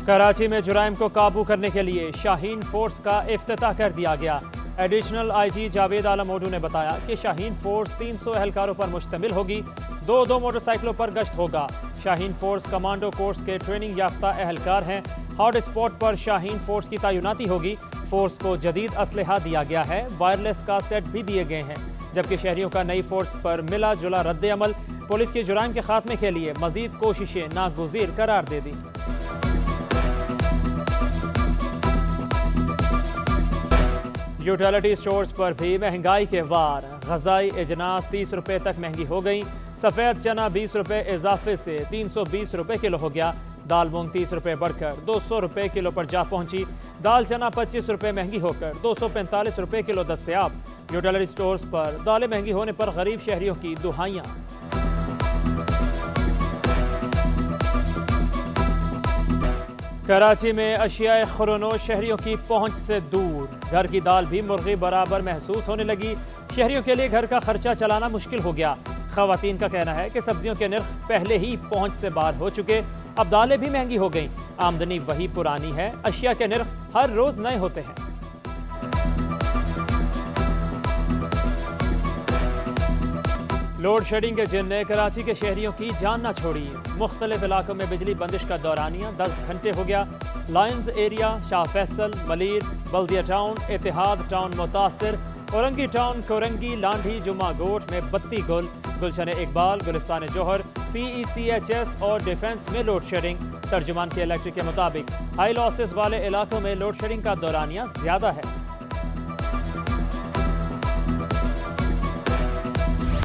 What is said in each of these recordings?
कराची में जुराइम को काबू करने के लिए शाहीन फोर्स का इफ्तिताह कर दिया गया। एडिशनल आईजी जावेद आलम ओडू ने बताया कि शाहीन फोर्स 300 एहलकारों पर मुश्तमिल होगी। दो मोटरसाइकिलों पर गश्त होगा। शाहीन फोर्स कमांडो कोर्स के ट्रेनिंग याफ्ता एहलकार हैं। हॉट स्पॉट पर शाहीन फोर्स की तैनाती होगी। फोर्स को जदीद असलहा दिया गया है। वायरलेस का सेट भी दिए गए हैं। जबकि शहरियों का नई फोर्स पर मिला जुला रद्द अमल पुलिस के जुराइम के खात्मे के लिए मजीद कोशिशें नागुज़ीर करार दे दी। यूटिलिटी स्टोर्स पर भी महंगाई के वार। ग़िज़ाई अजनास 30 रुपये तक महंगी हो गई। सफ़ेद चना 20 रुपये इजाफे से 320 रुपये किलो हो गया। दाल मूंग 30 रुपये बढ़कर 200 रुपये किलो पर जा पहुंची। दाल चना 25 रुपये महंगी होकर 245 रुपये किलो दस्तयाब। यूटिलिटी स्टोर्स पर दालें महंगी होने पर गरीब शहरियों की दुहाइयाँ। कराची में अशियाए खुरोनो शहरियों की पहुंच से दूर। घर की दाल भी मुर्गी बराबर महसूस होने लगी। शहरियों के लिए घर का खर्चा चलाना मुश्किल हो गया। खवातीन का कहना है कि सब्जियों के नर्ख पहले ही पहुंच से बाहर हो चुके। अब दालें भी महंगी हो गईं। आमदनी वही पुरानी है। अशिया के नर्ख हर रोज नए होते हैं। लोड शेडिंग के जिन ने कराची के शहरियों की जान न छोड़ी। मुख्तलिफ इलाकों में बिजली बंदिश का दौरानिया 10 घंटे हो गया। लायंस एरिया, शाह फैसल, मलीर, बल्दिया टाउन, इतिहाद टाउन मुतासिर, औरंगी टाउन, कोरंगी, लांढी, जुम्मा गोट में बत्ती गुल, गुलशन इकबाल, गुलिस्तान जौहर, PECHS और डिफेंस में लोड शेडिंग। तर्जुमान के इलेक्ट्रिक के मुताबिक हाई लॉसेस वाले इलाकों में लोड शेडिंग का दौरानिया ज्यादा है।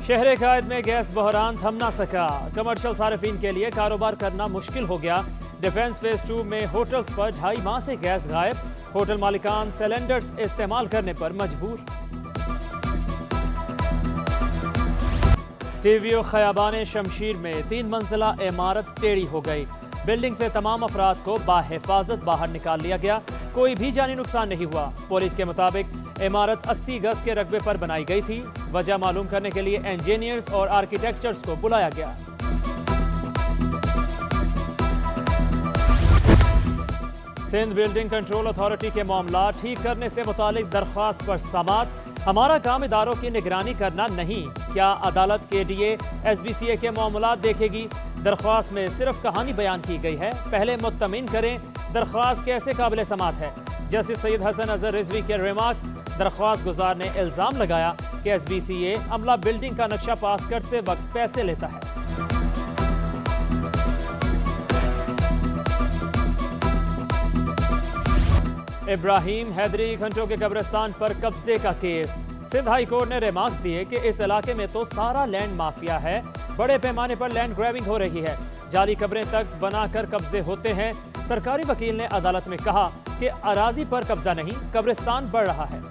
शहर कायद में गैस बहरान थम ना सका। कमर्शियल सार्फिन के लिए कारोबार करना मुश्किल हो गया। डिफेंस फेज 2 में होटल्स पर 2.5 माह से गैस गायब। होटल मालिकान सिलेंडर्स इस्तेमाल करने पर मजबूर। सीवीओ खयाबान शमशीर में 3 मंजिला इमारत टेढ़ी हो गई। बिल्डिंग से तमाम अफराद को बाहिफाजत बाहर निकाल लिया गया। कोई भी जानी नुकसान नहीं हुआ। पुलिस के मुताबिक इमारत 80 गज के रकबे पर बनाई गई थी। वजह मालूम करने के लिए इंजीनियर्स और आर्किटेक्चर्स को बुलाया गया। सिंध बिल्डिंग कंट्रोल अथॉरिटी के मामला ठीक करने से मुतालिक दरख्वास्त पर समाअत। हमारा काम इदारों की निगरानी करना नहीं। क्या अदालत KDA SBCA के मामला देखेगी? दरख्वास्त में सिर्फ कहानी बयान की गई है। पहले मुत्तमिन करें दरख्वास्त कैसे काबिल समाअत है। जस्टिस सैयद हसन अजहर रिजवी के रिमार्क्स। दरख्वास्त गुजार ने इल्जाम लगाया कि SBCA अमला बिल्डिंग का नक्शा पास करते वक्त पैसे लेता है। इब्राहिम हैदरी घंटों के कब्रिस्तान पर कब्जे का केस। सिंध हाई कोर्ट ने रिमार्क्स दिए कि इस इलाके में तो सारा लैंड माफिया है। बड़े पैमाने पर लैंड ग्रैबिंग हो रही है। जाली कब्रें तक बनाकर कब्जे होते हैं। सरकारी वकील ने अदालत में कहा कि अराजी पर कब्जा नहीं, कब्रिस्तान बढ़ रहा है।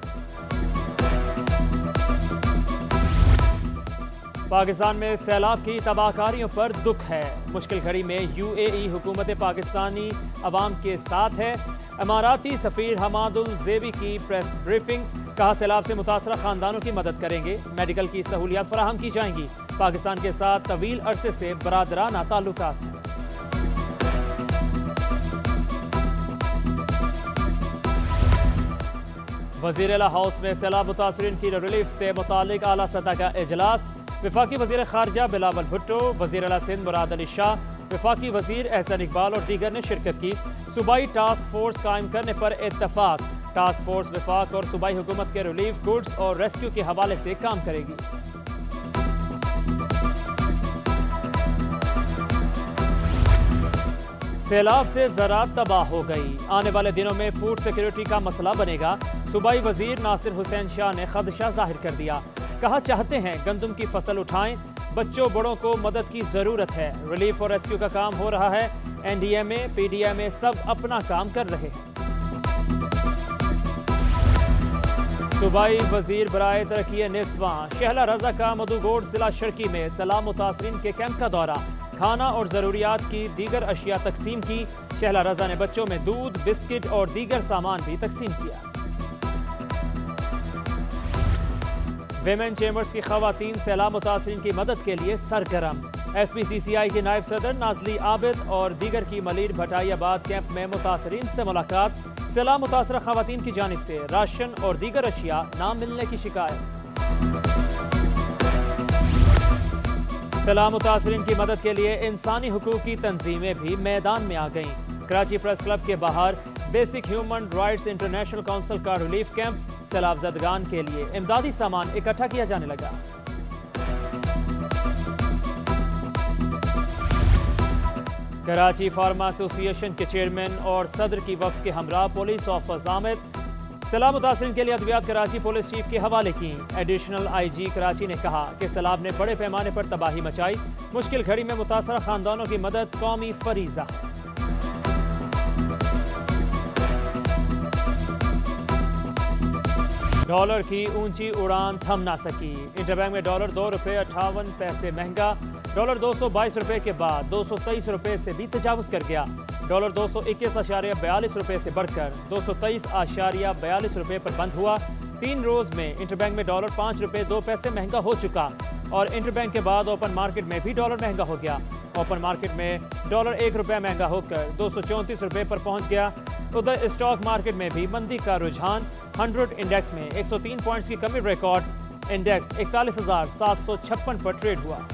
पाकिस्तान में सैलाब की तबाहकारियों पर दुख है। मुश्किल घड़ी में UAE हुकूमत पाकिस्तानी अवाम के साथ है। इमाराती सफीर हमादुल ज़ेबी की प्रेस ब्रीफिंग। कहा सैलाब से मुतासरा खानदानों की मदद करेंगे। मेडिकल की सहूलियात फराहम की जाएंगी। पाकिस्तान के साथ तवील अरसे से बरादराना ताल्लुकात हैं। वज़ीर-ए-आला हाउस में सैलाब मुतासरीन की रिलीफ से मुतालिक आला सतह का इजलास। वफाकी वज़ीर खारजा बिलावल भुट्टो, वज़ीर-ए-आला सिंध मुराद अली शाह, वफाकी वज़ीर एहसन इकबाल और दीगर ने शिरकत की। सूबाई टास्क फोर्स कायम करने पर इत्तफाक। टास्क फोर्स वफाक और सूबाई हुकूमत के रिलीफ गुड्स और रेस्क्यू के हवाले से काम करेगी। सैलाब से ज़राअत तबाह हो गई। आने वाले दिनों में फूड सिक्योरिटी का मसला बनेगा। सूबाई वज़ीर नासिर हुसैन शाह ने खदशा जाहिर कर दिया। कहा चाहते हैं गंदम की फसल उठाएं। बच्चों बड़ों को मदद की ज़रूरत है। रिलीफ और रेस्क्यू का काम हो रहा है। NDMA PDMA सब अपना काम कर रहे हैं। सूबाई वज़ीर बराए तरक्की निस्वां शहला रजा का मधुगोड़ जिला शर्की में सैलाब मुतासरीन के कैंप का दौरा। खाना और ज़रूरियात की दीगर अशिया तकसीम की। शहला रजा ने बच्चों में दूध, बिस्किट और दीगर सामान भी तकसीम किया। विमेन चेंबर्स की खवातीन सैलाब मुतासरीन की मदद के लिए सरगर्म। FPCCI की नायब सदर नाजली आबिद और दीगर की मलीर भटाइयाबाद कैंप में मुतासरीन से मुलाकात। सैलाब मुतासरा खवातीन की जानिब से राशन और दीगर अशिया ना मिलने की शिकायत। सैलाब मुतासरीन की मदद के लिए इंसानी हुकूक की तंजीमें भी मैदान में आ गईं। कराची प्रेस क्लब के बाहर basic human rights international council का रिलीफ कैंप सैलाब ज़दगान के लिए इमदादी सामान इकट्ठा किया जाने लगा। कराची फार्मा एसोसिएशन के चेयरमैन और सदर की वक्त के हमरा पुलिस ऑफिसर आमिद सैलाब मुतासरीन के लिए अद्वियात कराची पुलिस चीफ के हवाले की। एडिशनल IG कराची ने कहा कि सैलाब ने बड़े पैमाने पर तबाही मचाई। मुश्किल घड़ी में मुतासरा खानदानों की मदद कौमी फरीजा है। डॉलर की ऊंची उड़ान थम ना सकी। इंटरबैंक में डॉलर $2.58 महंगा। डॉलर 222 रुपए के बाद 223 रुपए से भी तजावुज कर गया। डॉलर 221.42 रुपए से बढ़कर 223.42 रुपए पर बंद हुआ। 3 रोज में इंटरबैंक में डॉलर 5 रुपए 2 पैसे महंगा हो चुका और इंटरबैंक के बाद ओपन मार्केट में भी डॉलर महंगा हो गया। ओपन मार्केट में डॉलर 1 रुपया महंगा होकर 234 रुपए पर पहुंच गया। उधर स्टॉक मार्केट में भी मंदी का रुझान। 100 इंडेक्स में 103 पॉइंट्स की कमी रिकॉर्ड। इंडेक्स 41,756 पर ट्रेड हुआ।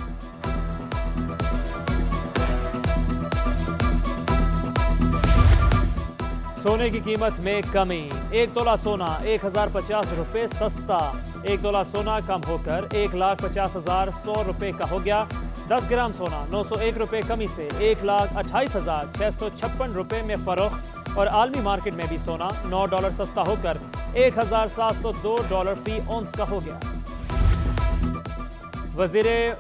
सोने की कीमत में कमी। 1 तोला सोना 1050 रुपए सस्ता। 1 तोला सोना कम होकर 1,50,100 रुपए का हो गया। 10 ग्राम सोना 901 रुपए कमी से 1,28,656 रुपए में फरोख्त और आलमी मार्केट में भी सोना $9 सस्ता होकर $1,702 फी औंस का हो गया। वज़ीरे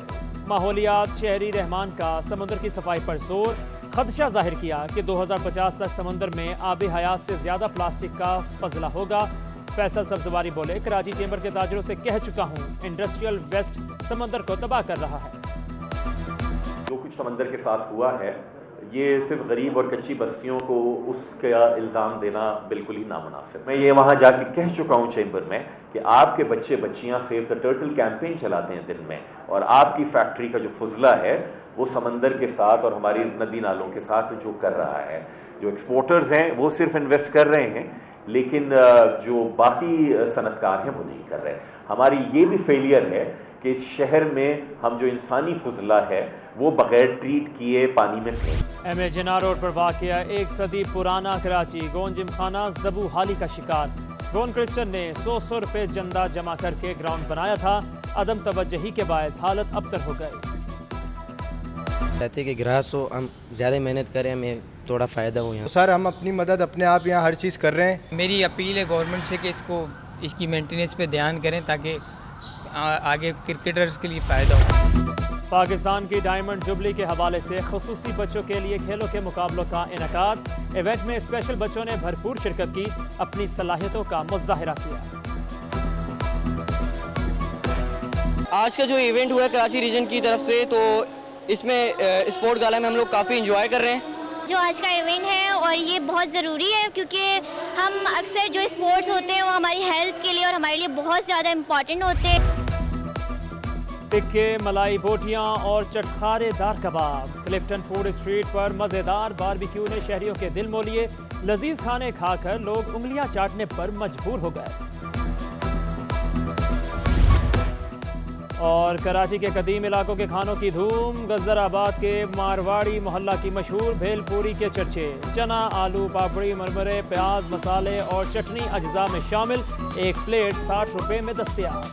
माहौलियात शहरी रहमान का समुद्र की सफाई पर जोर। खदशा जाहिर किया कि 2050 तक समुद्र में आबी हयात से ज्यादा प्लास्टिक का फजला होगा। फैसल सब्जवारी बोले, कराची चेंबर के ताजरों से कह चुका हूँ, इंडस्ट्रियल वेस्ट समुद्र को तबाह कर रहा है। जो कुछ समंदर के साथ हुआ है, ये सिर्फ गरीब और कच्ची बस्तियों को उसका इल्ज़ाम देना बिल्कुल ही नामुनासिब। मैं ये वहाँ जाके कह चुका हूँ चैम्बर में कि आपके बच्चे बच्चियाँ सेव द टर्टल कैंपेन चलाते हैं दिन में, और आपकी फैक्ट्री का जो फुजला है वो समंदर के साथ और हमारी नदी नालों के साथ जो कर रहा है, जो एक्सपोर्टर्स हैं वो सिर्फ इन्वेस्ट कर रहे हैं, लेकिन जो बाकी सनतकार हैं वो नहीं कर रहे। हमारी ये भी फेलियर है कि इस शहर में हम जो इंसानी फुजला है वो बगैर ट्रीट किए पानी में फेंक। MA जिन्ना रोड पर वाक़या 1 सदी पुराना कराची गोन जिमखाना जबू हाली का शिकार। गोन क्रिश्चियन ने 100 रुपए चंदा जमा करके ग्राउंड बनाया था। अदम तवज्जही के बायस हालत अबतर हो गई। चाहते कि ग्राहक हो, हम ज़्यादा मेहनत करें, हमें थोड़ा फ़ायदा हो। यहाँ सर हम अपनी मदद अपने आप यहाँ हर चीज़ कर रहे हैं। मेरी अपील है गवर्नमेंट से कि इसकी मेंटेनेंस पे ध्यान करें ताकि आगे क्रिकेटर्स के लिए फ़ायदा हो। पाकिस्तान की डायमंड जुबली के हवाले से खुसूसी बच्चों के लिए खेलों के मुकाबलों का इनेकाद। इवेंट में स्पेशल बच्चों ने भरपूर शिरकत की, अपनी सलाहियतों का मुजाहिरा किया। आज का जो इवेंट हुआ है कराची रीजन की तरफ से, तो इसमें स्पोर्ट गाला में हम लोग काफ़ी इंजॉय कर रहे हैं। जो आज का इवेंट है और ये बहुत ज़रूरी है, क्योंकि हम अक्सर जो स्पोर्ट्स होते हैं वो हमारी हेल्थ के लिए और हमारे लिए बहुत ज़्यादा इम्पॉर्टेंट होते हैं। टिक्के, मलाई बोटियां और चटखारेदार कबाब। क्लिफ्टन फूड स्ट्रीट पर मज़ेदार बारबेक्यू ने शहरियों के दिल मोह लिए। लजीज खाने खाकर लोग उंगलियां चाटने पर मजबूर हो गए। और कराची के कदीम इलाकों के खानों की धूम। गजराबाद के मारवाड़ी मोहल्ला की मशहूर भेलपूरी के चर्चे। चना, आलू, पापड़ी, मरमरे, प्याज, मसाले और चटनी अज्जा में शामिल। एक प्लेट 60 रुपए में दस्तयाब।